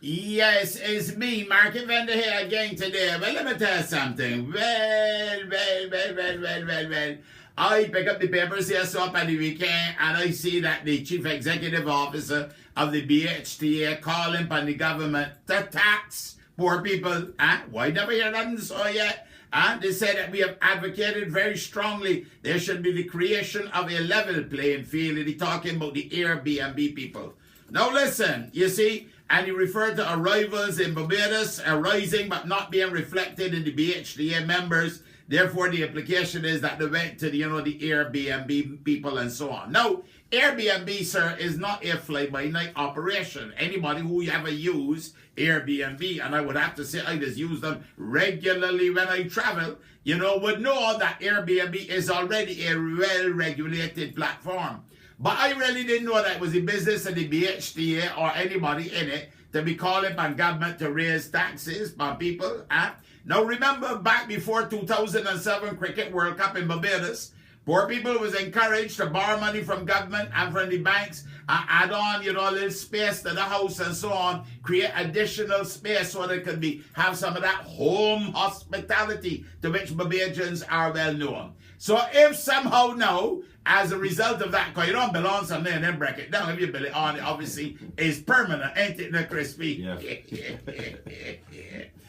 Yes, it's me, Market Vendor here again today. Well, let me tell you something. Well. I pick up the papers here so up at the weekend and I see that the Chief Executive Officer of the BHTA calling upon the government to tax poor people. Why never hear nothing so yet? They say that we have advocated very strongly there should be the creation of a level playing field. They're talking about the Airbnb people. Now listen, you see, and he referred to arrivals in Barbados arising but not being reflected in the BHTA members. Therefore, the implication is that they went to the, the Airbnb people and so on. Now, Airbnb, sir, is not a fly-by-night operation. Anybody who ever used Airbnb, and I would have to say I just use them regularly when I travel, would know that Airbnb is already a well-regulated platform. But I really didn't know that it was the business of the BHTA or anybody in it to be calling on government to raise taxes on people. Now remember back before 2007 Cricket World Cup in Barbados, poor people was encouraged to borrow money from government and from the banks and add on, a little space to the house and so on, create additional space so they could have some of that home hospitality to which Barbadians are well known. So if somehow now, as a result of that, because you don't build on something and then break it down, if you build it on, it obviously is permanent, ain't it, the crispy? Yeah.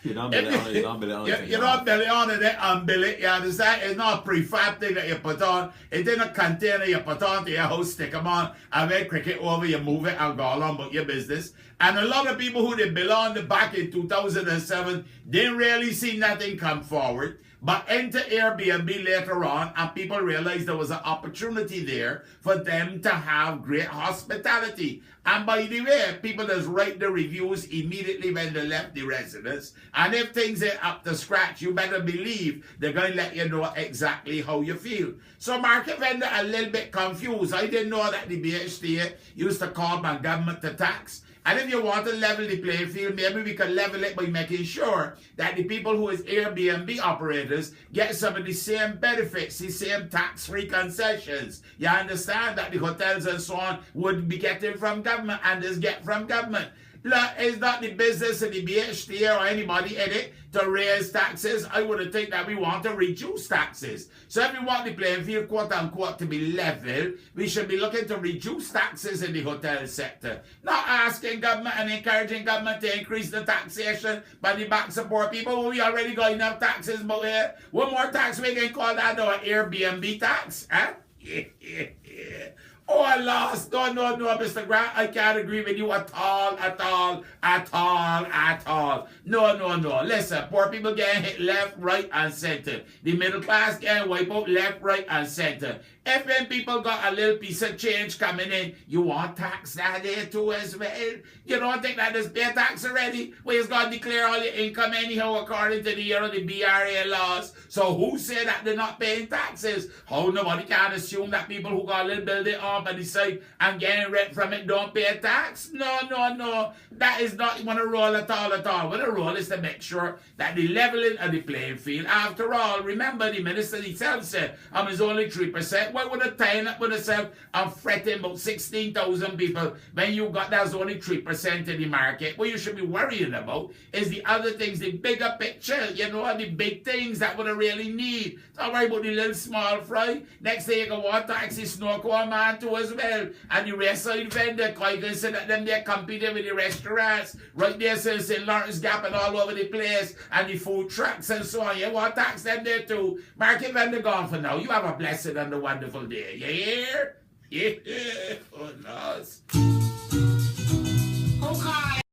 You don't build it on it, you don't build it on it. You don't build it on it, then unbuild it. You understand? It's not a prefab thing that you put on. It's in a container you put on to your house, stick them on, and when cricket over, you move it and go along about your business. And a lot of people who they belonged back in 2007 didn't really see nothing come forward. But enter Airbnb later on, and people realized there was an opportunity there for them to have great hospitality. And by the way, people just write the reviews immediately when they left the residence. And if things are up to scratch, you better believe they're going to let you know exactly how you feel. So Market Vendor a little bit confused. I didn't know that the BHTA used to call my government to tax. And if you want to level the playing field, maybe we can level it by making sure that the people who is Airbnb operators get some of the same benefits, the same tax-free concessions. You understand that the hotels and so on would be getting from government and just get from government. Look, it's not the business of the BHTA or anybody in it to raise taxes. I would think that we want to reduce taxes. So if we want the playing field, quote-unquote, to be level, we should be looking to reduce taxes in the hotel sector. Not asking government and encouraging government to increase the taxation by the backs of poor people. We already got enough taxes, but here, one more tax we can call that our Airbnb tax, huh? Oh, I lost. No, Mr. Grant. I can't agree with you at all. No. Listen, poor people getting hit left, right, and center. The middle class getting wiped out left, right, and center. If when people got a little piece of change coming in, you want tax that there too as well? You don't think that there's pay tax already? Well, it's got to declare all your income anyhow according to the BRA laws. So who said that they're not paying taxes? How nobody can assume that people who got a little building on by the side and getting rent from it don't pay tax? No. That is not going to roll at all. What the role is to make sure that the leveling of the playing field. After all, remember the minister himself said, it's only 3%. Why would have tied up with yourself and fretting about 16,000 people when you got that's only 3% in the market? What you should be worrying about is the other things, the bigger picture, the big things that would really need. Don't worry about the little small fry. Next day you can want taxi snow cone man too as well. And the rest of the vendor, you can say that them they're competing with the restaurants right there since St. Lawrence Gap and all over the place and the food trucks and so on. You want tax them there too. Market Vendor gone for now. You have a blessed and a wonderful day. You hear? Yeah. Oh, nice. Okay.